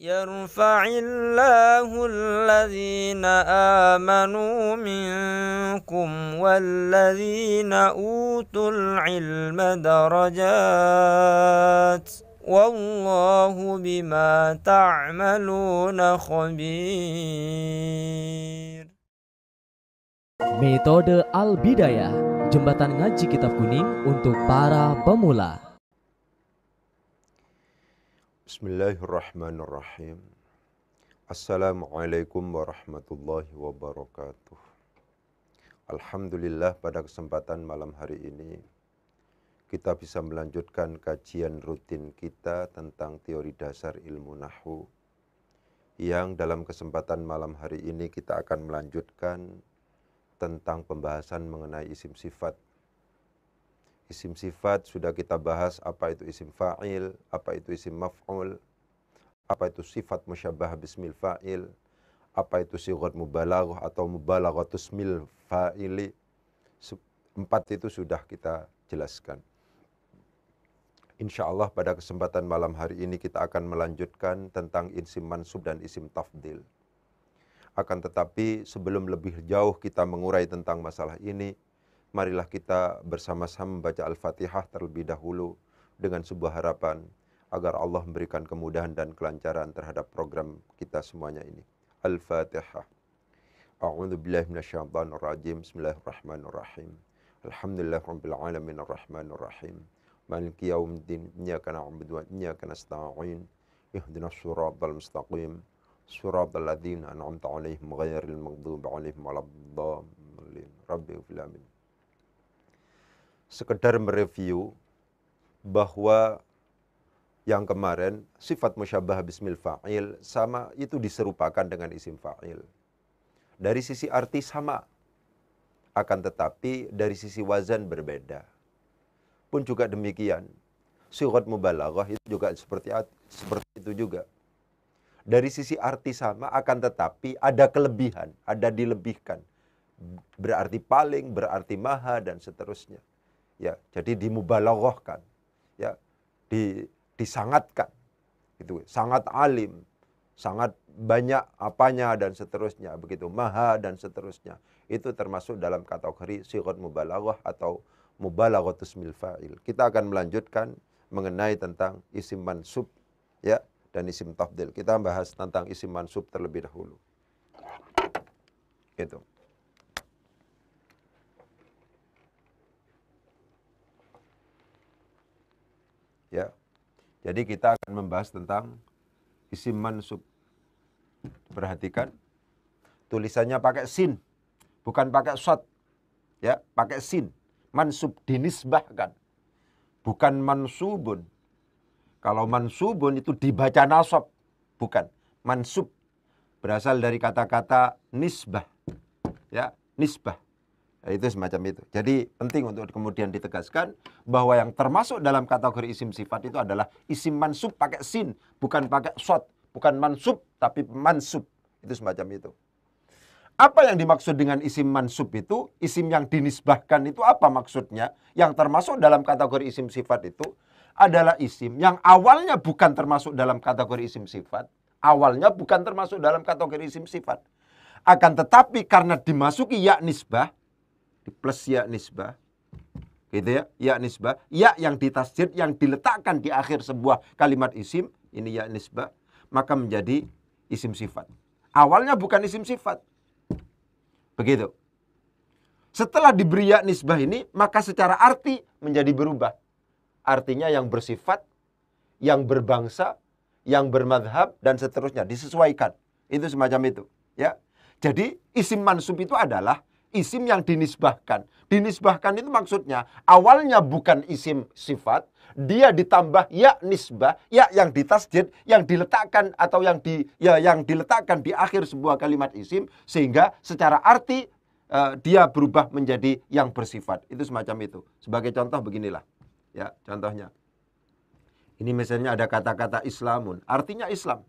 يرفع الله الذين آمنوا منكم والذين أوتوا العلم درجات والله بما تعملون خبير. Metode Al-Bidayah, jembatan ngaji kitab kuning untuk para pemula. Bismillahirrahmanirrahim. Assalamualaikum warahmatullahi wabarakatuh. Alhamdulillah, pada kesempatan malam hari ini kita bisa melanjutkan kajian rutin kita tentang teori dasar ilmu nahwu, yang dalam kesempatan malam hari ini kita akan melanjutkan tentang pembahasan mengenai isim sifat. Isim sifat sudah kita bahas, apa itu isim fa'il, apa itu isim maf'ul, apa itu sifat musyabbah bismil fa'il, apa itu sighat mubalaghah atau mubalaghatus mil fa'ili. 4 itu sudah kita jelaskan. Insya Allah pada kesempatan malam hari ini kita akan melanjutkan tentang isim mansub dan isim tafdil. Akan tetapi sebelum lebih jauh kita mengurai tentang masalah ini, marilah kita bersama-sama membaca Al-Fatihah terlebih dahulu dengan sebuah harapan agar Allah memberikan kemudahan dan kelancaran terhadap program kita semuanya ini. Al-Fatihah. A'udzu billahi minasyaitonir rajim. Bismillahirrahmanirrahim. Alhamdulillahirabbil alamin arrahmanir rahim. Maliki yaumiddin. Iyyaka na'budu wa iyyaka nasta'in. Ihdinas siratal mustaqim. Siratal ladzina an'amta 'alaihim ghairil maghdubi 'alaihim waladdallin. Rabbil alamin. Sekedar mereview bahwa yang kemarin sifat musyabbah bismil fa'il sama itu diserupakan dengan isim fa'il. Dari sisi arti sama, akan tetapi dari sisi wazan berbeda. Pun juga demikian, sighat mubalaghah itu juga seperti itu juga. Dari sisi arti sama, akan tetapi ada kelebihan, ada dilebihkan. Berarti paling, berarti maha, dan seterusnya. Ya, jadi dimubalaghahkan, ya, disangatkan, gitu, sangat alim, sangat banyak apanya dan seterusnya, begitu, maha dan seterusnya. Itu termasuk dalam kategori sighat mubalaghah atau mubalaghatus mil fa'il. Kita akan melanjutkan mengenai tentang isim mansub, ya, dan isim tafdil. Kita bahas tentang isim mansub terlebih dahulu. Gitu. Ya, jadi kita akan membahas tentang isim mansub. Perhatikan, tulisannya pakai sin, bukan pakai shad. Ya, pakai sin. Mansub, dinisbahkan, bukan mansubun. Kalau mansubun itu dibaca nasab, bukan. Mansub berasal dari kata-kata nisbah. Ya, nisbah. Nah, itu semacam itu. Jadi penting untuk kemudian ditegaskan bahwa yang termasuk dalam kategori isim sifat itu adalah isim mansub pakai sin, bukan pakai shad, bukan mansub tapi mansub. Itu semacam itu. Apa yang dimaksud dengan isim mansub itu? Isim yang dinisbahkan itu apa maksudnya? Yang termasuk dalam kategori isim sifat itu adalah isim yang awalnya bukan termasuk dalam kategori isim sifat. Awalnya bukan termasuk dalam kategori isim sifat. Akan tetapi karena dimasuki ya nisbah, plus ya nisbah, gitu ya, ya nisbah, ya yang ditasdid, yang diletakkan di akhir sebuah kalimat isim, ini ya nisbah, maka menjadi isim sifat. Awalnya bukan isim sifat. Begitu. Setelah diberi ya nisbah ini, maka secara arti menjadi berubah. Artinya yang bersifat, yang berbangsa, yang bermadhab, dan seterusnya, disesuaikan. Itu semacam itu. Ya. Jadi isim mansub itu adalah isim yang dinisbahkan. Dinisbahkan itu maksudnya awalnya bukan isim sifat, dia ditambah ya nisbah, ya yang ditasdid, yang diletakkan atau yang diletakkan di akhir sebuah kalimat isim, sehingga secara arti dia berubah menjadi yang bersifat. Itu semacam itu. Sebagai contoh beginilah. Ya, contohnya. Ini misalnya ada kata-kata Islamun, artinya Islam.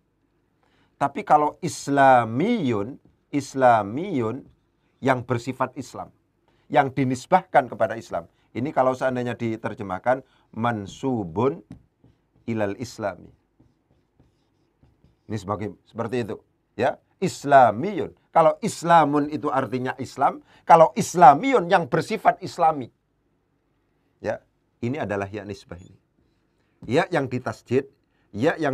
Tapi kalau Islamiyun yang bersifat Islam, yang dinisbahkan kepada Islam. Ini kalau seandainya diterjemahkan mansubun ilal islami. Ini seperti itu, ya. Islamiyun. Kalau Islamun itu artinya Islam, kalau Islamiyun yang bersifat Islami. Ya, ini adalah ya nisbah ini. Ya yang ditasjid, yang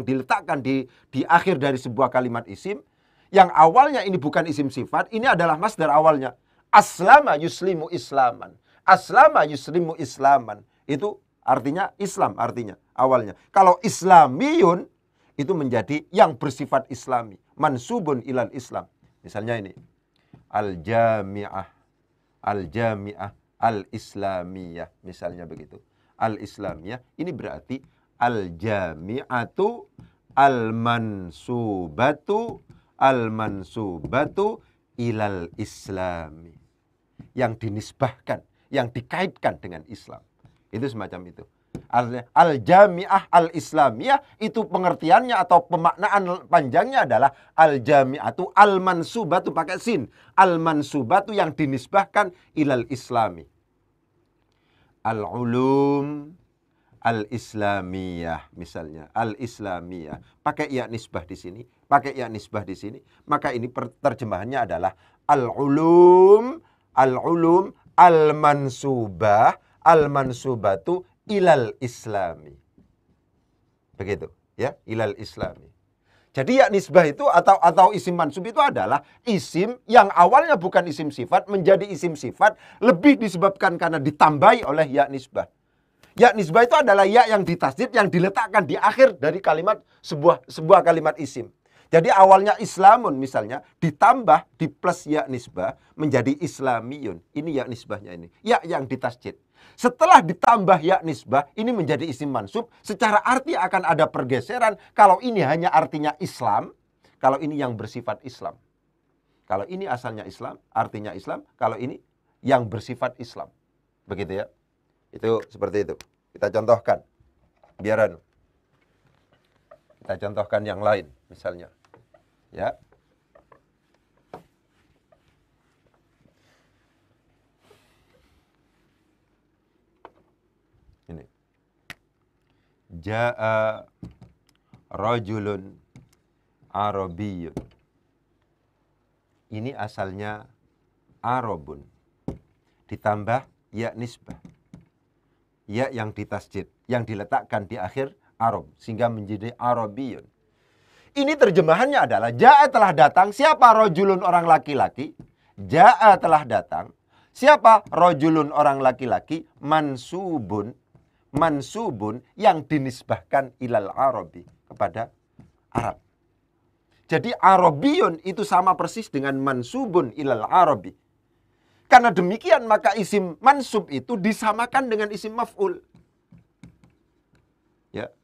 diletakkan di akhir dari sebuah kalimat isim, yang awalnya ini bukan isim sifat, ini adalah masdar awalnya. Aslama yuslimu islaman. Aslama yuslimu islaman. Itu artinya Islam, artinya awalnya. Kalau Islamiyun itu menjadi yang bersifat Islami, mansubun ilal Islam. Misalnya ini, al-jami'ah, al-jami'ah, al-islamiyah, misalnya begitu. Al-islamiyah, ini berarti al-jami'atu, al-mansubatu ilal islami. Yang dinisbahkan, yang dikaitkan dengan Islam. Itu semacam itu. Al-jami'ah al-islamiyah itu pengertiannya atau pemaknaan panjangnya adalah al-jami'atu al-mansubatu pakai sin. Al-mansubatu yang dinisbahkan ilal islami. Al-ulum al-islamiyah misalnya. Al-islamiyah. Pakai ya nisbah di sini. Pakai ya nisbah di sini. Maka ini terjemahannya adalah al-ulum al-mansubah al-mansubatu ilal islami. Begitu, ya, ilal islami. Jadi ya nisbah itu atau isim mansub itu adalah isim yang awalnya bukan isim sifat menjadi isim sifat, lebih disebabkan karena ditambahi oleh ya nisbah. Ya nisbah itu adalah ya yang ditasdid yang diletakkan di akhir dari kalimat sebuah kalimat isim. Jadi awalnya Islamun misalnya ditambah di plus ya nisbah menjadi Islamiyun. Ini ya nisbahnya ini. Ya yang ditasdid. Setelah ditambah ya nisbah ini menjadi isim mansub. Secara arti akan ada pergeseran. Kalau ini hanya artinya Islam. Kalau ini yang bersifat Islam. Kalau ini asalnya Islam, artinya Islam. Kalau ini yang bersifat Islam. Begitu ya. Itu seperti itu. Kita contohkan. Biaran. Kita contohkan yang lain misalnya. Ya. Ini. Ja'a rajulun arabiyyun. Ini asalnya arabun. Ditambah ya nisbah. Ya yang ditasjid, yang diletakkan di akhir arab sehingga menjadi arabiyyun. Ini terjemahannya adalah ja'a telah datang. Siapa rajulun orang laki-laki? Ja'a telah datang. Siapa rajulun orang laki-laki? Mansubun. Mansubun yang dinisbahkan ilal arabi. Kepada Arab. Jadi arabiyun itu sama persis dengan mansubun ilal arabi. Karena demikian maka isim mansub itu disamakan dengan isim maf'ul. Ya.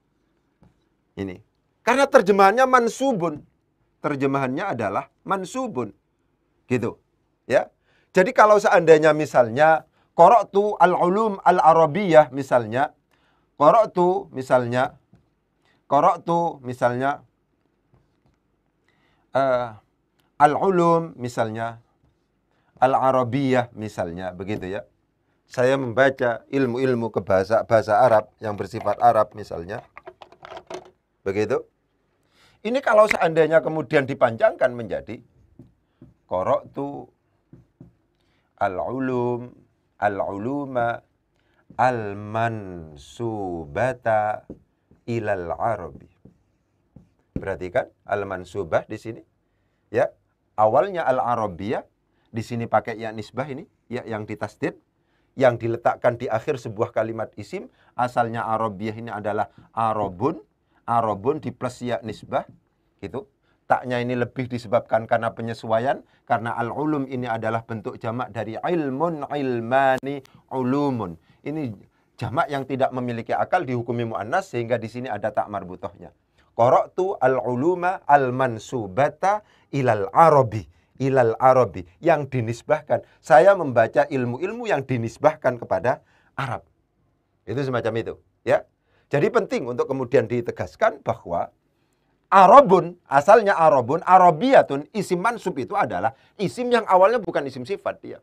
Ini. Karena terjemahannya mansubun. Terjemahannya adalah mansubun. Gitu. Ya. Jadi kalau seandainya misalnya qara'tu al-ulum al-arabiyyah misalnya. Qara'tu misalnya al-ulum misalnya. Al-arabiyyah misalnya. Begitu ya. Saya membaca ilmu-ilmu bahasa Arab yang bersifat Arab misalnya. Begitu. Ini kalau seandainya kemudian dipanjangkan menjadi qara'tu al-uluma al-mansubata ilal arabi. Perhatikan al-mansubah di sini. Ya, awalnya al-arabiyah, di sini pakai ya nisbah ini, ya yang ditasdid, yang diletakkan di akhir sebuah kalimat isim, asalnya arabiyah ini adalah arabun. Arabun di plus ya nisbah gitu. Taknya ini lebih disebabkan karena penyesuaian, karena al-ulum ini adalah bentuk jamak dari ilmun, ilmani, ulumun. Ini jamak yang tidak memiliki akal dihukumi muannas sehingga di sini ada tak marbutohnya. Qara'tu al-uluma al-mansubata ilal arabi yang dinisbahkan. Saya membaca ilmu-ilmu yang dinisbahkan kepada Arab. Itu semacam itu, ya. Jadi penting untuk kemudian ditegaskan bahwa arabun, asalnya arabun, arabiyatun, isim mansub itu adalah isim yang awalnya bukan isim sifat dia.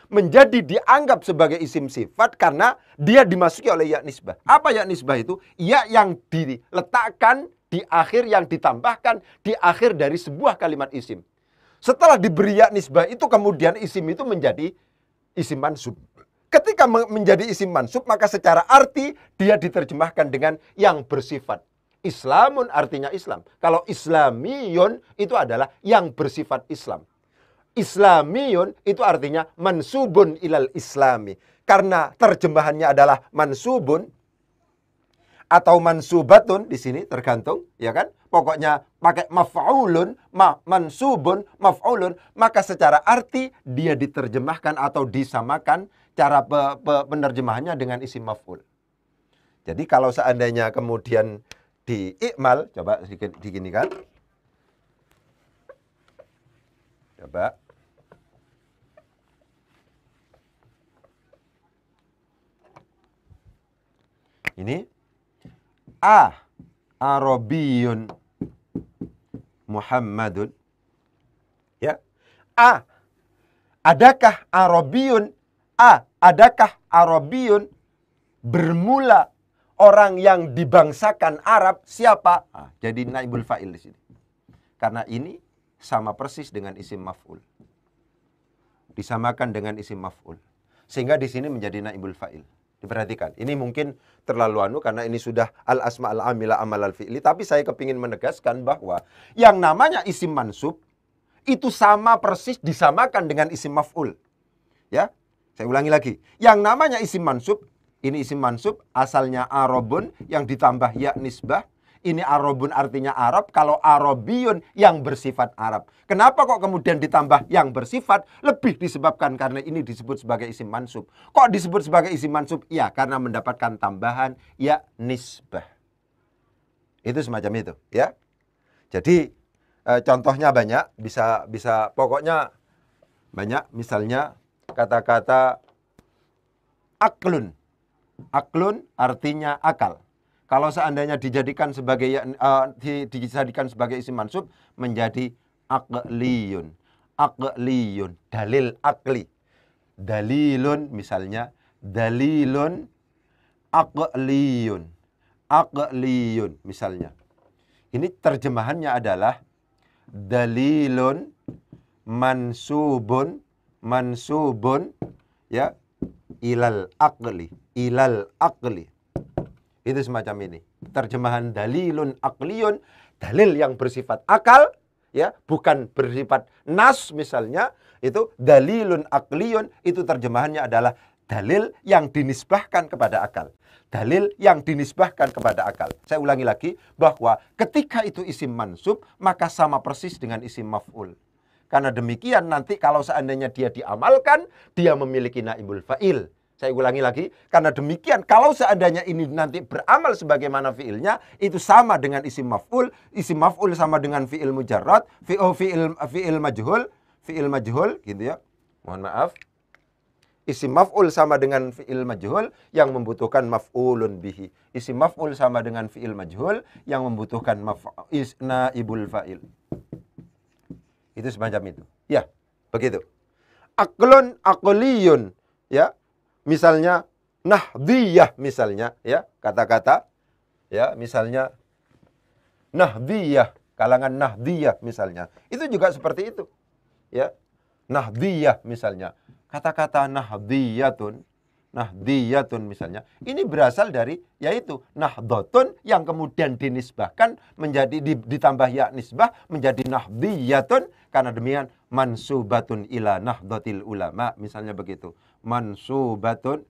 Menjadi dianggap sebagai isim sifat karena dia dimasuki oleh ya nisbah. Apa ya nisbah itu? Ya yang diletakkan di akhir yang ditambahkan di akhir dari sebuah kalimat isim. Setelah diberi ya nisbah itu kemudian isim itu menjadi isim mansub. Ketika menjadi isim mansub maka secara arti dia diterjemahkan dengan yang bersifat. Islamun artinya Islam. Kalau islamiyun itu adalah yang bersifat Islam. Islamiyun itu artinya mansubun ilal islami. Karena terjemahannya adalah mansubun atau mansubatun di sini tergantung, ya kan? Pokoknya pakai maf'ulun, mansubun, maf'ulun, maka secara arti dia diterjemahkan atau disamakan cara penerjemahannya dengan isim maf'ul. Jadi kalau seandainya kemudian diikmal, coba diginikan. Coba. Ini Arabiyun Muhammadun. Ya. Adakah Arabiyun? Adakah Arabiyun bermula orang yang dibangsakan Arab siapa? Jadi naibul fa'il di sini. Karena ini sama persis dengan isim maf'ul. Disamakan dengan isim maf'ul. Sehingga di sini menjadi naibul fa'il. Diperhatikan. Ini mungkin terlalu karena ini sudah al-asma al-amila amal al-fi'li. Tapi saya kepingin menegaskan bahwa yang namanya isim mansub itu sama persis disamakan dengan isim maf'ul. Ya, saya ulangi lagi. Yang namanya isim mansub, ini isim mansub asalnya Arabun yang ditambah ya nisbah. Ini Arabun artinya Arab, kalau Arabiyun yang bersifat Arab. Kenapa kok kemudian ditambah yang bersifat? Lebih disebabkan karena ini disebut sebagai isim mansub. Kok disebut sebagai isim mansub? Ya, karena mendapatkan tambahan ya nisbah. Itu semacam itu, ya. Jadi contohnya banyak, bisa pokoknya banyak. Misalnya kata-kata aklun. Aklun artinya akal. Kalau seandainya dijadikan sebagai isim mansub menjadi aqliyun. Aqliyun, dalil akli. Dalilun misalnya, dalilun aqliyun. Aqliyun misalnya. Ini terjemahannya adalah dalilun mansubun ya ilal aqli. Itu semacam ini. Terjemahan dalilun aqliyun, dalil yang bersifat akal, ya, bukan bersifat nas misalnya, itu dalilun aqliyun, itu terjemahannya adalah dalil yang dinisbahkan kepada akal. Dalil yang dinisbahkan kepada akal. Saya ulangi lagi bahwa ketika itu isim mansub, maka sama persis dengan isim maf'ul. Karena demikian nanti kalau seandainya dia diamalkan, dia memiliki naibul fa'il. Saya ulangi lagi, karena demikian kalau seandainya ini nanti beramal sebagaimana fiilnya, itu sama dengan isim maf'ul sama dengan fiil mujarrad, fiil majhul, gitu ya. Mohon maaf. Isim maf'ul sama dengan fiil majhul yang membutuhkan maf'ulun bihi. Isim maf'ul sama dengan fiil majhul yang membutuhkan naibul fa'il. Itu semacam itu. Ya, begitu. Aqlun aqliyun, ya. Misalnya nahdiyah misalnya, ya, kata-kata, ya, misalnya nahdiyah, kalangan nahdiyah misalnya. Itu juga seperti itu. Ya. Nahdiyah misalnya. Kata-kata nahdiyatun misalnya. Ini berasal dari yaitu nahdotun yang kemudian dinisbahkan menjadi ditambah ya nisbah menjadi nahdiyatun, karena demikian mansubatun ila nahdlatil ulama misalnya begitu. Mansubatun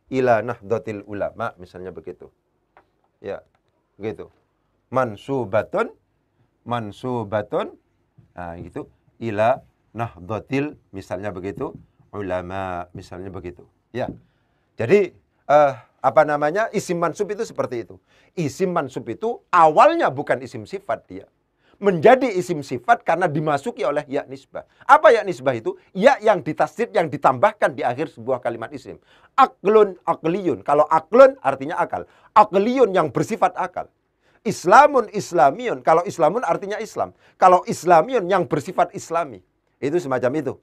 ila nahdlatil ulama misalnya begitu. Ya, begitu. Mansubatun nah gitu ila nahdlatil misalnya begitu ulama misalnya begitu. Ya. Jadi isim mansub itu seperti itu. Isim mansub itu awalnya bukan isim sifat dia. Menjadi isim sifat karena dimasuki oleh ya nisbah. Apa ya nisbah itu? Ya yang ditasdid, yang ditambahkan di akhir sebuah kalimat isim. Aqlun, aqliyun. Kalau aqlun artinya akal. Aqliyun yang bersifat akal. Islamun, islamiyun. Kalau islamun artinya Islam. Kalau islamiyun yang bersifat islami. Itu semacam itu.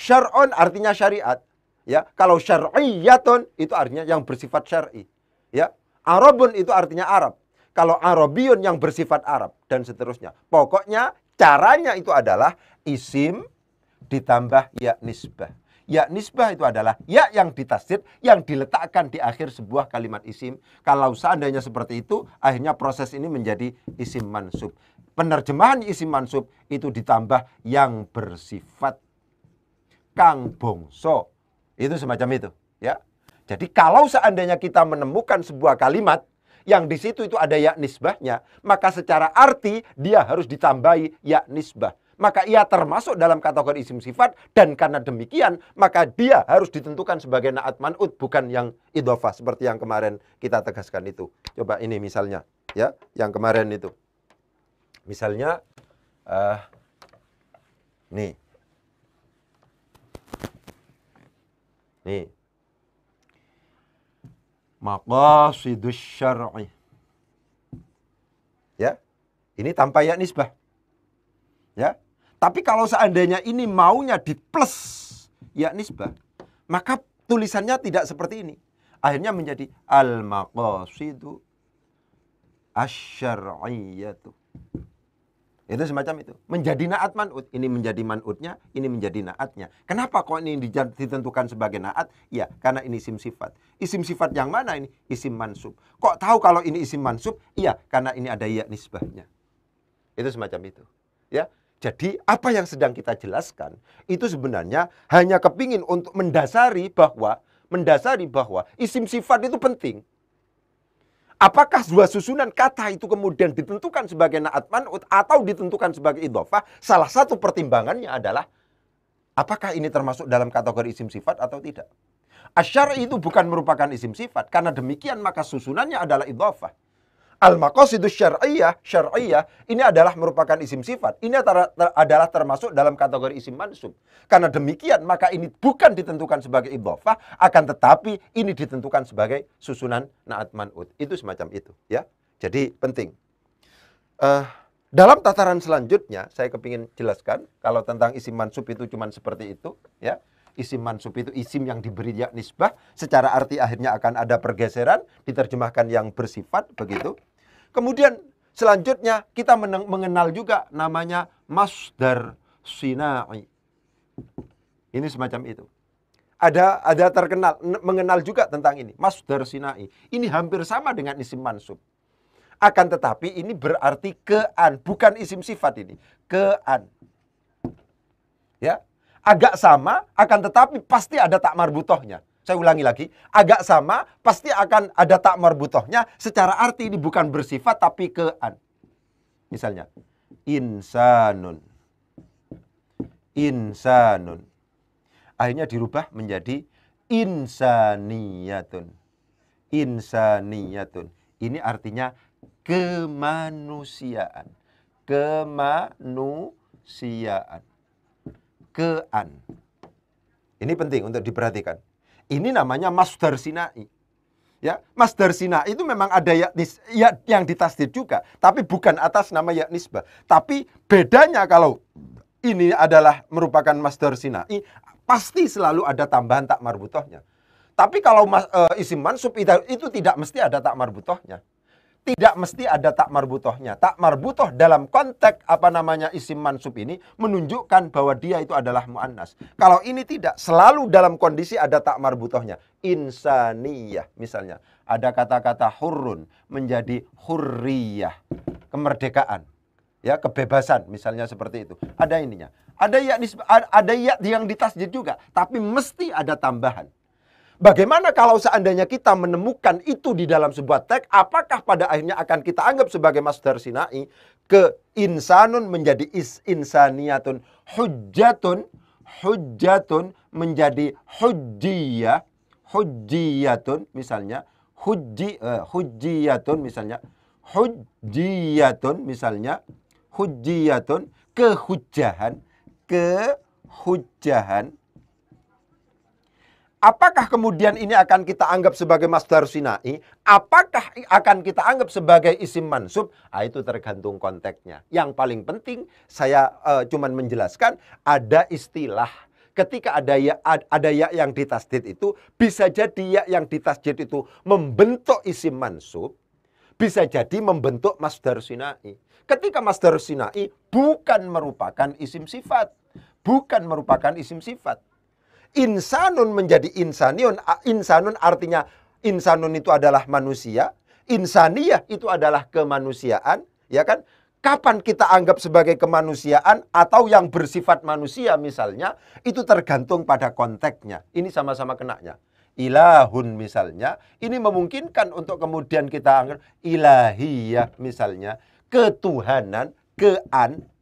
Syar'un artinya syariat. Ya, kalau syar'iyyatun itu artinya yang bersifat syar'i. Ya, Arabun itu artinya Arab. kalau Arabiyun yang bersifat Arab, dan seterusnya. Pokoknya caranya itu adalah isim ditambah ya nisbah. Ya nisbah itu adalah ya yang ditasdid, yang diletakkan di akhir sebuah kalimat isim. Kalau seandainya seperti itu, akhirnya proses ini menjadi isim mansub. Penerjemahan isim mansub itu ditambah yang bersifat kang bongso. Itu semacam itu, ya. Jadi kalau seandainya kita menemukan sebuah kalimat yang di situ itu ada ya nisbahnya, maka secara arti dia harus ditambahi ya nisbah. Maka ia termasuk dalam kategori isim sifat, dan karena demikian maka dia harus ditentukan sebagai na'at man'ut, bukan yang idhofah seperti yang kemarin kita tegaskan itu. Coba ini misalnya, ya, yang kemarin itu. Misalnya nih. Nih. Maqasidus syar'i. Ya. Ini tanpa ya nisbah. Ya. Tapi kalau seandainya ini maunya di plus ya nisbah, maka tulisannya tidak seperti ini. Akhirnya menjadi al-maqasidu asy-syar'iyyatu. Itu semacam itu. Menjadi na'at man'ut. Ini menjadi man'utnya, ini menjadi na'atnya. Kenapa kok ini ditentukan sebagai na'at? Ya, karena ini isim sifat. Isim sifat yang mana ini? Isim mansub. Kok tahu kalau ini isim mansub? Iya, karena ini ada ya nisbahnya. Itu semacam itu. Ya. Jadi apa yang sedang kita jelaskan itu sebenarnya hanya kepingin untuk mendasari bahwa isim sifat itu penting. Apakah dua susunan kata itu kemudian ditentukan sebagai na'at man'ut atau ditentukan sebagai idhofah? Salah satu pertimbangannya adalah apakah ini termasuk dalam kategori isim sifat atau tidak. Asy-syar'i itu bukan merupakan isim sifat, karena demikian maka susunannya adalah idhofah. Al-maqasidus syar'iyyah ini adalah merupakan isim sifat. Ini adalah termasuk dalam kategori isim mansub. Karena demikian maka ini bukan ditentukan sebagai idhofah, akan tetapi ini ditentukan sebagai susunan na'at man'ut. Itu semacam itu, ya. Jadi penting. Dalam tataran selanjutnya saya kepingin jelaskan kalau tentang isim mansub itu cuma seperti itu, ya. Isim mansub itu isim yang diberi ya nisbah, secara arti akhirnya akan ada pergeseran, diterjemahkan yang bersifat, begitu. Kemudian selanjutnya kita mengenal juga namanya masdar sina'i. Ini semacam itu. Ada terkenal, mengenal juga tentang ini. Masdar sina'i. Ini hampir sama dengan isim mansub. Akan tetapi ini berarti kean, bukan isim sifat ini. Kean. Ya. Agak sama, akan tetapi pasti ada tak marbutohnya. Saya ulangi lagi, agak sama, pasti akan ada tak marbutohnya. Secara arti ini bukan bersifat, tapi kean. Misalnya, insanun. Insanun. Akhirnya dirubah menjadi insaniyatun. Insaniyatun. Ini artinya kemanusiaan. Kemanusiaan. Kean. Ini penting untuk diperhatikan. Ini namanya masdar sina'i. Ya, masdar sina'i itu memang ada ya yang ditasdid juga, tapi bukan atas nama ya nisbah. Tapi bedanya kalau ini adalah merupakan masdar sina'i, pasti selalu ada tambahan tak marbutohnya. Tapi kalau isim mansub itu tidak mesti ada tak marbutohnya. Tidak mesti ada tak marbutohnya. Tak marbutoh dalam konteks isim mansub ini menunjukkan bahwa dia itu adalah mu'annas. Kalau ini tidak, selalu dalam kondisi ada tak marbutohnya. Insaniyah misalnya. Ada kata-kata hurrun menjadi hurriyah. Kemerdekaan. Ya, kebebasan misalnya seperti itu. Ada ininya. Ada ya yang ditasdid juga, tapi mesti ada tambahan. Bagaimana kalau seandainya kita menemukan itu di dalam sebuah teks, apakah pada akhirnya akan kita anggap sebagai masdar sina'i? Ke insanun menjadi insaniyatun, hujjatun menjadi hujjiyah, hujjiyatun misalnya, hujjiyatun misalnya, hujjiyatun misalnya, hujjiyatun, kehujjahan. Apakah kemudian ini akan kita anggap sebagai masdar sina'i? Apakah akan kita anggap sebagai isim mansub? Itu tergantung konteksnya. Yang paling penting saya cuman menjelaskan ada istilah. Ketika ada ya yang ditasdid itu, bisa jadi ya yang ditasdid itu membentuk isim mansub. bisa jadi membentuk masdar sinai. Ketika masdar sinai bukan merupakan isim sifat. Bukan merupakan isim sifat. Insanun menjadi insaniun. Insanun artinya insanun itu adalah manusia. Insaniyah itu adalah kemanusiaan. Ya kan? Kapan kita anggap sebagai kemanusiaan atau yang bersifat manusia misalnya, itu tergantung pada konteksnya. Ini sama-sama kenanya. Ilahun misalnya, ini memungkinkan untuk kemudian kita anggap ilahiyah misalnya. Ketuhanan,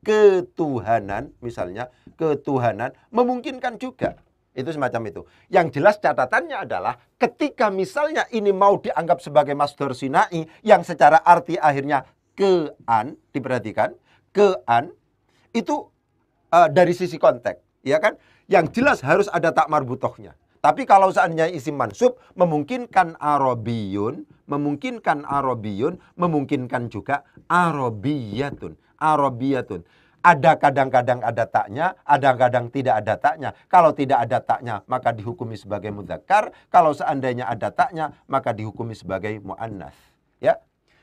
ketuhanan misalnya, ketuhanan memungkinkan juga. Itu semacam itu. Yang jelas catatannya adalah ketika misalnya ini mau dianggap sebagai masdar sinai yang secara arti akhirnya kean, diperhatikan, kean itu dari sisi konteks, ya kan? Yang jelas harus ada tak marbutohnya. Tapi kalau seandainya isim mansub memungkinkan arabiyun, memungkinkan juga arabiyatun, arabiyatun. Ada kadang-kadang ada taknya, ada kadang tidak ada taknya. Kalau tidak ada taknya, maka dihukumi sebagai mudzakkar. Kalau seandainya ada taknya, maka dihukumi sebagai muannas. Ya.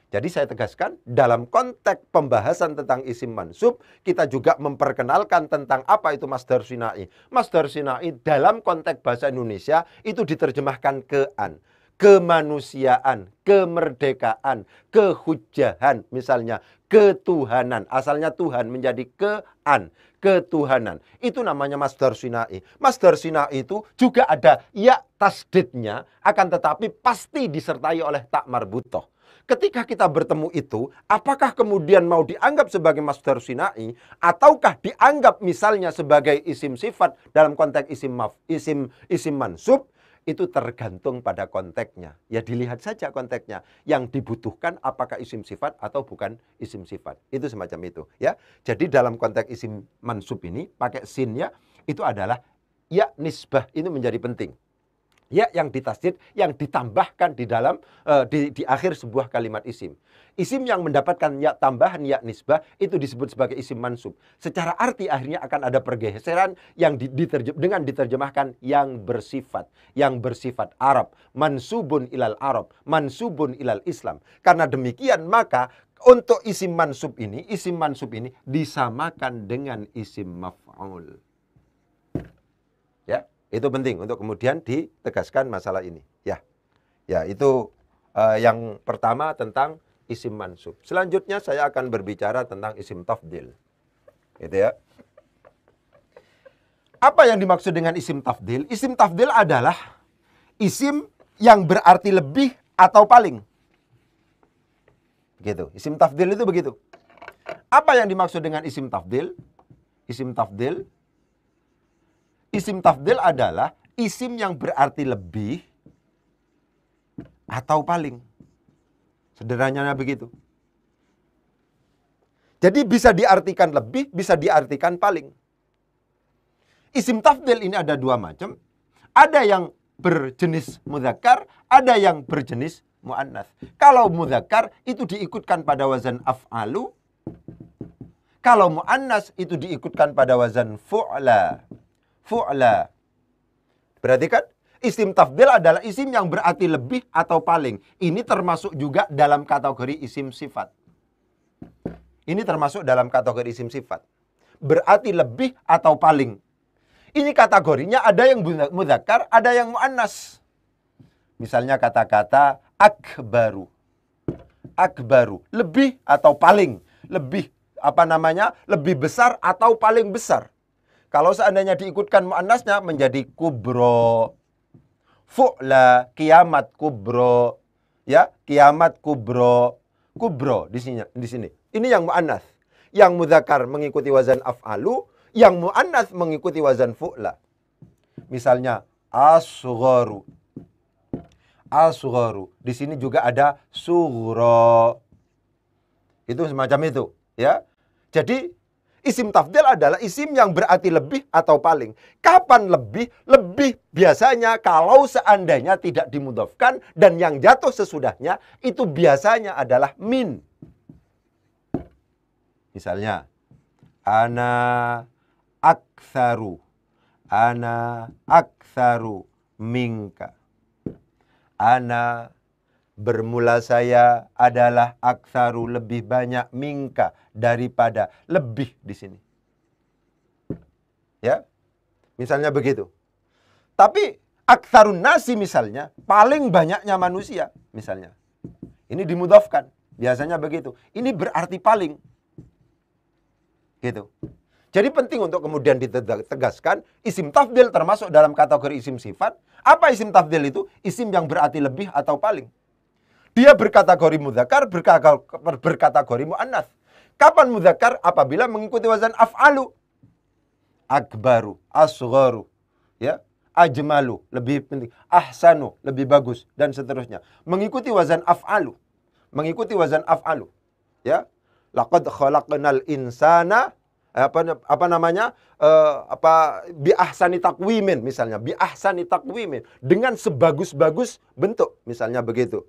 Jadi saya tegaskan, dalam konteks pembahasan tentang isim mansub, kita juga memperkenalkan tentang apa itu masdar sinai. Masdar sinai dalam konteks bahasa Indonesia itu diterjemahkan kean. Kemanusiaan, kemerdekaan, kehujahan, misalnya ketuhanan. Asalnya Tuhan menjadi kean, ketuhanan. Itu namanya masdar sinai. Masdar sinai itu juga ada ya tasdidnya, akan tetapi pasti disertai oleh tak marbutoh. Ketika kita bertemu itu, apakah kemudian mau dianggap sebagai masdar sinai ataukah dianggap misalnya sebagai isim sifat dalam konteks isim mansub? Itu tergantung pada konteksnya. Ya dilihat saja konteksnya. Yang dibutuhkan apakah isim sifat atau bukan isim sifat. Itu semacam itu. Ya. Jadi dalam konteks isim mansub ini, pakai sinnya, itu adalah ya nisbah. Ini menjadi penting. Ya yang ditasdid, yang ditambahkan di dalam di akhir sebuah kalimat isim. Isim yang mendapatkan ya tambahan ya nisbah itu disebut sebagai isim mansub. Secara arti akhirnya akan ada pergeseran yang dengan diterjemahkan yang bersifat Arab, mansubun ilal Arab, mansubun ilal Islam. Karena demikian maka untuk isim mansub ini disamakan dengan isim maf'ul. Ya. Itu penting untuk kemudian ditegaskan masalah ini. Ya, itu yang pertama tentang isim mansub. Selanjutnya saya akan berbicara tentang isim tafdil. Gitu ya. Apa yang dimaksud dengan isim tafdil? Isim tafdil adalah isim yang berarti lebih atau paling. Gitu. Isim tafdil itu begitu. Apa yang dimaksud dengan isim tafdil? Isim tafdil adalah isim yang berarti lebih atau paling. Sederhananya begitu. Jadi bisa diartikan lebih, bisa diartikan paling. Isim tafdil ini ada dua macam. Ada yang berjenis mudzakkar, ada yang berjenis muannats. Kalau mudzakkar itu diikutkan pada wazan af'alu. Kalau muannats itu diikutkan pada wazan fu'la. Berarti kan isim tafdil adalah isim yang berarti lebih atau paling. Ini termasuk juga dalam kategori isim sifat. Berarti lebih atau paling. Ini kategorinya ada yang mudzakkar, ada yang muannas. Misalnya kata-kata akbaru. Lebih atau paling. Lebih besar atau paling besar. Kalau seandainya diikutkan muannasnya menjadi kubro, fu'la, kiamat kubro, ya, kiamat kubro di sini. Ini yang muannas. Yang mudzakkar mengikuti wazan af'alu, yang muannas mengikuti wazan fu'la. Misalnya asgharu. Di sini juga ada sughra. Itu semacam itu, ya. Jadi isim tafdil adalah isim yang berarti lebih atau paling. Kapan lebih? Lebih biasanya kalau seandainya tidak dimudhofkan dan yang jatuh sesudahnya itu biasanya adalah min. Misalnya, ana aktsaru minka. Ana Bermula saya adalah aktsaru, lebih banyak, minka, daripada, lebih di sini. Ya, misalnya begitu. Tapi aktsarun nasi misalnya, paling banyaknya manusia misalnya. Ini dimudhafkan, biasanya begitu. Ini berarti paling. Gitu. Jadi penting untuk kemudian ditegaskan, isim tafdil termasuk dalam kategori isim sifat. Apa isim tafdil itu? Isim yang berarti lebih atau paling. Dia berkategori mudzakkar, berkategori muannats. Kapan mudzakkar? Apabila mengikuti wazan af'alu. Akbaru, asgharu, ya, ajmalu, lebih penting, ahsanu, lebih bagus, dan seterusnya. Mengikuti wazan af'alu. Mengikuti wazan af'alu. Ya. Laqad khalaqnal insana bi ahsani taqwimin misalnya, bi ahsani taqwimin, dengan sebagus-bagus bentuk misalnya begitu.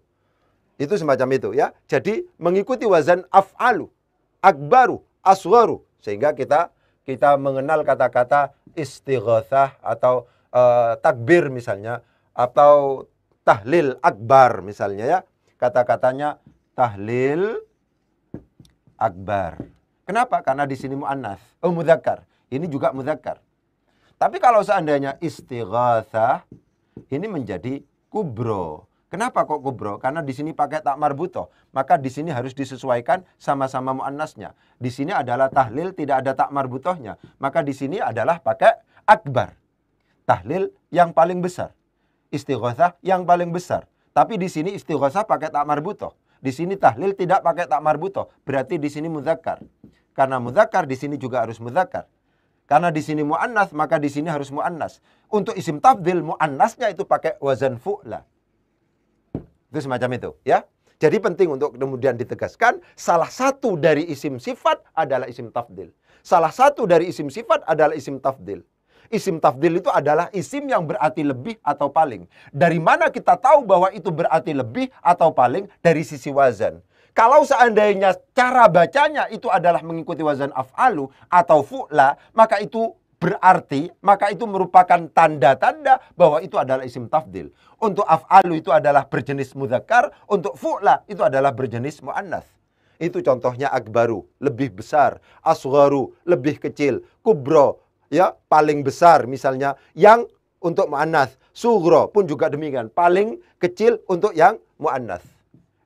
Itu semacam itu ya. Jadi mengikuti wazan af'alu, akbaru, asgharu, sehingga kita mengenal kata-kata istighatsah atau takbir misalnya, atau tahlil akbar misalnya ya. Kata-katanya tahlil akbar. Kenapa? Karena di sini muannats. Oh, mudzakkar. Ini juga mudzakkar. Tapi kalau seandainya istighatsah, ini menjadi kubro. Kenapa kok kubro? Karena di sini pakai tak marbutoh. Maka di sini harus disesuaikan sama-sama muannasnya. Di sini adalah tahlil, tidak ada tak marbutohnya. Maka di sini adalah pakai akbar. Tahlil yang paling besar. Istighatsah yang paling besar. Tapi di sini istighatsah pakai tak marbutoh. Di sini tahlil tidak pakai tak marbutoh. Berarti di sini mudzakkar. Karena mudzakkar di sini juga harus mudzakkar. Karena di sini muannats, maka di sini harus muannats. Untuk isim tafdil, muannasnya itu pakai wazan fu'la. Itu semacam itu, ya. Jadi penting untuk kemudian ditegaskan, salah satu dari isim sifat adalah isim tafdil. Salah satu dari isim sifat adalah isim tafdil. Isim tafdil itu adalah isim yang berarti lebih atau paling. Dari mana kita tahu bahwa itu berarti lebih atau paling? Dari sisi wazan. Kalau seandainya cara bacanya itu adalah mengikuti wazan af'alu atau fu'la, maka itu berarti, maka itu merupakan tanda-tanda bahwa itu adalah isim tafdil. Untuk af'alu itu adalah berjenis mudzakkar, untuk fu'la itu adalah berjenis muannats. Itu contohnya akbaru, lebih besar, asgharu, lebih kecil, kubro, ya, paling besar misalnya, yang untuk muannats, sughra pun juga demikian, paling kecil untuk yang muannats.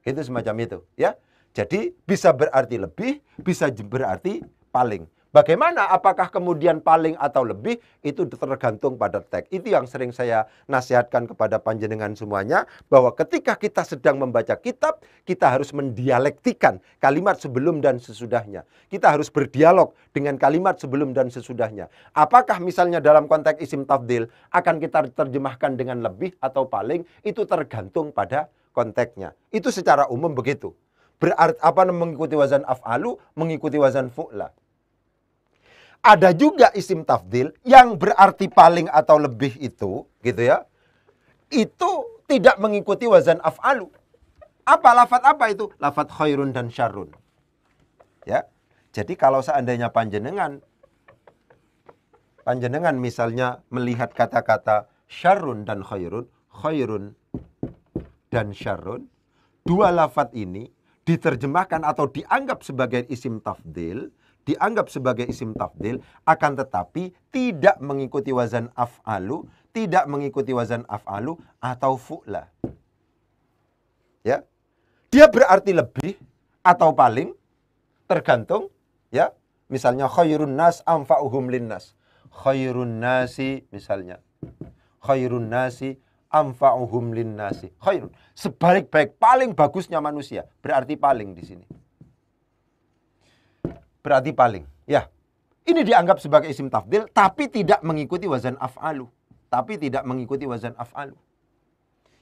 Itu semacam itu, ya. Jadi bisa berarti lebih, bisa berarti paling. Bagaimana? Apakah kemudian paling atau lebih? Itu tergantung pada teks. Itu yang sering saya nasihatkan kepada panjenengan semuanya, bahwa ketika kita sedang membaca kitab, kita harus mendialektikan kalimat sebelum dan sesudahnya. Kita harus berdialog dengan kalimat sebelum dan sesudahnya. Apakah misalnya dalam konteks isim tafdil akan kita terjemahkan dengan lebih atau paling? Itu tergantung pada konteksnya. Itu secara umum begitu. Berarti mengikuti wazan af'alu, mengikuti wazan fu'la. Ada juga isim tafdil yang berarti paling atau lebih itu, gitu ya. Itu tidak mengikuti wazan af'alu. Apa lafadz apa itu? Lafadz khairun dan syarrun. Ya. Jadi kalau seandainya panjenengan misalnya melihat kata-kata syarrun dan khairun, khairun dan syarrun, dua lafadz ini diterjemahkan atau dianggap sebagai isim tafdil, akan tetapi tidak mengikuti wazan af'alu, atau fu'la. Ya. Dia berarti lebih atau paling, tergantung, ya. Misalnya khairun nas anfa'uhum linnas. Khairun nasi misalnya. Khairun nasi anfa'uhum linnasi. Khairun. Sebaik-baik, paling bagusnya manusia. Berarti paling di sini. Berarti paling. Ya. Ini dianggap sebagai isim tafdil, tapi tidak mengikuti wazan af'alu.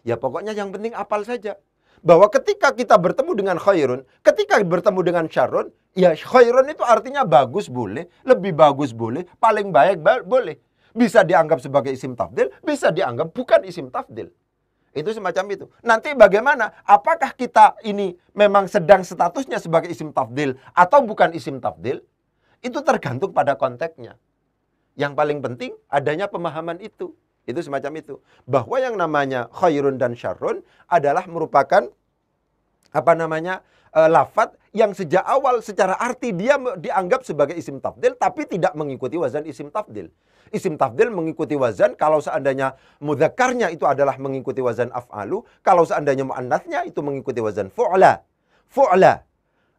Ya pokoknya yang penting apal saja. Bahwa ketika kita bertemu dengan khairun, ketika bertemu dengan syarrun, ya khairun itu artinya bagus boleh, lebih bagus boleh, paling baik boleh. Bisa dianggap sebagai isim tafdil, bisa dianggap bukan isim tafdil. Itu semacam itu. Nanti bagaimana? Apakah kita ini memang sedang statusnya sebagai isim tafdil atau bukan isim tafdil? Itu tergantung pada konteksnya. Yang paling penting adanya pemahaman itu. Itu semacam itu. Bahwa yang namanya khairun dan syarrun adalah merupakan lafadz yang sejak awal secara arti dia dianggap sebagai isim tafdil tapi tidak mengikuti wazan isim tafdil. Isim tafdil mengikuti wazan kalau seandainya mudzakarnya itu adalah mengikuti wazan af'alu, kalau seandainya muannatsnya itu mengikuti wazan fu'la. Fu'la.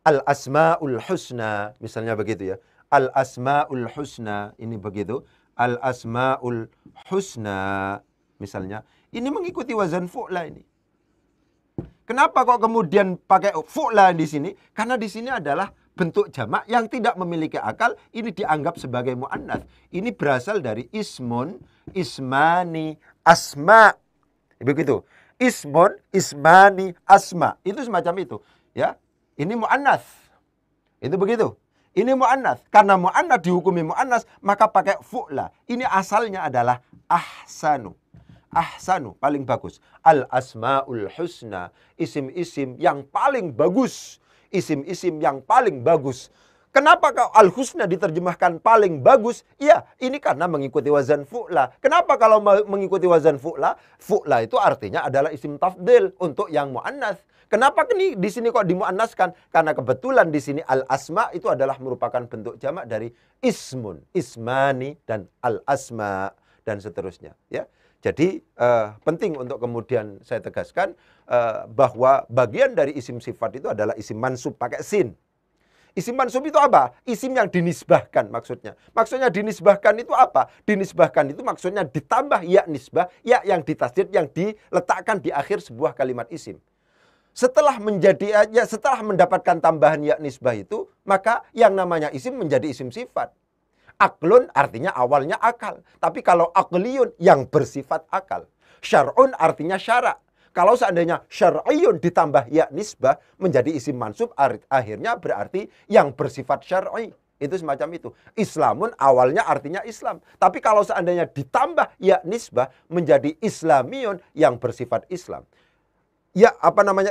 Al-asmaul husna, misalnya begitu ya. Al-asmaul husna, ini begitu. Al-asmaul husna, misalnya. Ini mengikuti wazan fu'la ini. Kenapa kok kemudian pakai fu'la di sini? Karena di sini adalah bentuk jamak yang tidak memiliki akal, ini dianggap sebagai muannats. Ini berasal dari ismun, ismani, asma. Begitu. Ismun, ismani, asma. Itu semacam itu, ya. Ini muannats. Itu begitu. Ini muannats. Karena muannats dihukumi muannats, maka pakai fu'la. Ini asalnya adalah ahsanu. Ahsanu, paling bagus. Al-asmaul husna, isim-isim yang paling bagus. Isim-isim yang paling bagus. Kenapa kalau al-husna diterjemahkan paling bagus? Iya, ini karena mengikuti wazan fu'la. Kenapa kalau mengikuti wazan fu'la? Fu'la itu artinya adalah isim tafdil untuk yang mu'annas. Kenapa di sini kok dimuannaskan? Karena kebetulan di sini al-asma itu adalah merupakan bentuk jamak dari ismun, ismani, dan al-asma, dan seterusnya. Ya. Jadi penting untuk kemudian saya tegaskan bahwa bagian dari isim sifat itu adalah isim mansub pakai sin. Isim mansub itu apa? Isim yang dinisbahkan maksudnya. Maksudnya dinisbahkan itu apa? Dinisbahkan itu maksudnya ditambah ya nisbah, ya yang ditasdid, yang diletakkan di akhir sebuah kalimat isim. Setelah mendapatkan tambahan ya nisbah itu, maka yang namanya isim menjadi isim sifat. Aklun artinya awalnya akal. Tapi kalau akliyun yang bersifat akal. Syar'un artinya syara'. Kalau seandainya syar'iyun ditambah ya nisbah menjadi isim mansub, akhirnya berarti yang bersifat syar'i. Itu semacam itu. Islamun awalnya artinya Islam. Tapi kalau seandainya ditambah ya nisbah menjadi islamiyun yang bersifat Islam. Ya,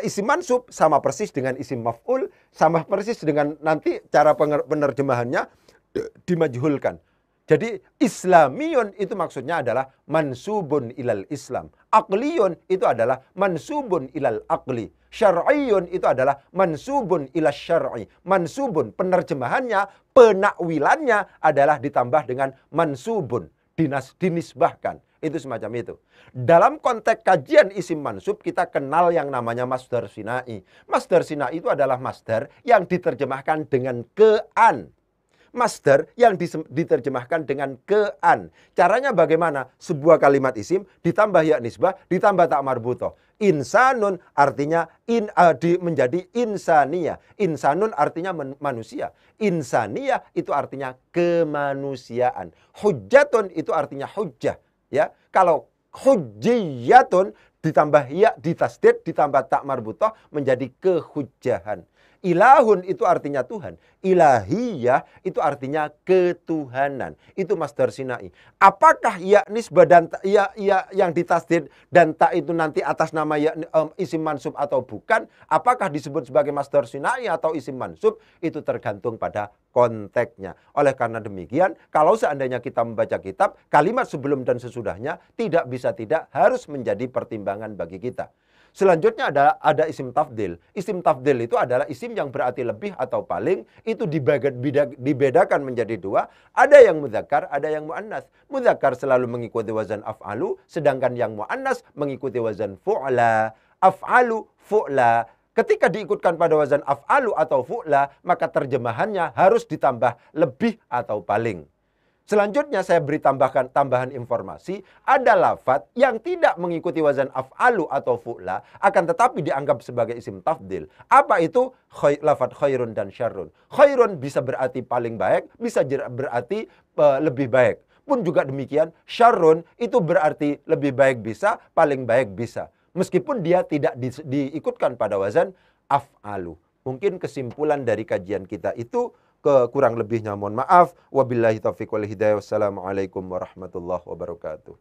isim mansub sama persis dengan isim maf'ul, sama persis dengan nanti cara penerjemahannya dimajhulkan. Jadi islamiyun itu maksudnya adalah mansubun ilal Islam. Aqliyun itu adalah mansubun ilal aqli. Syar'iyun itu adalah mansubun ilal syar'i. Mansubun penerjemahannya, penakwilannya adalah ditambah dengan mansubun, dinisbahkan. Itu semacam itu. Dalam konteks kajian isim mansub kita kenal yang namanya masdar sinai. Masdar sinai itu adalah masdar yang diterjemahkan dengan kean. Masdar yang diterjemahkan dengan kean. Caranya bagaimana? Sebuah kalimat isim ditambah ya nisbah, ditambah tak marbutoh. Insanun artinya menjadi insaniyah. Insanun artinya manusia. Insaniyah itu artinya kemanusiaan. Hujjatun itu artinya hujjah. Ya, kalau hujjiyatun ditambah ya ditasdid ditambah tak marbutoh menjadi kehujjahan. Ilahun itu artinya Tuhan. Ilahiyah itu artinya ketuhanan. Itu masdar sinai. Apakah ya nisbah dan ya yang ditasdid dan tak itu nanti atas nama ya isim mansub atau bukan? Apakah disebut sebagai masdar sinai atau isim mansub? Itu tergantung pada konteksnya. Oleh karena demikian, kalau seandainya kita membaca kitab, kalimat sebelum dan sesudahnya tidak bisa tidak harus menjadi pertimbangan bagi kita. Selanjutnya ada isim tafdil. Isim tafdil itu adalah isim yang berarti lebih atau paling. Itu dibedakan menjadi dua. Ada yang mudzakkar, ada yang muannas. Mudzakkar selalu mengikuti wazan af'alu, sedangkan yang muannas mengikuti wazan fu'la. Af'alu, fu'la. Ketika diikutkan pada wazan af'alu atau fu'la, maka terjemahannya harus ditambah lebih atau paling. Selanjutnya saya beri tambahan informasi, ada lafadz yang tidak mengikuti wazan af'alu atau fu'la, akan tetapi dianggap sebagai isim tafdil. Apa itu? Lafadz khairun dan syarrun. Khairun bisa berarti paling baik, bisa berarti lebih baik. Pun juga demikian, syarrun itu berarti lebih baik bisa, paling baik bisa. Meskipun dia tidak diikutkan pada wazan af'alu. Mungkin kesimpulan dari kajian kita itu, kurang lebihnya mohon maaf. Wabillahi taufiq wal hidayah. Wassalamualaikum warahmatullahi wabarakatuh.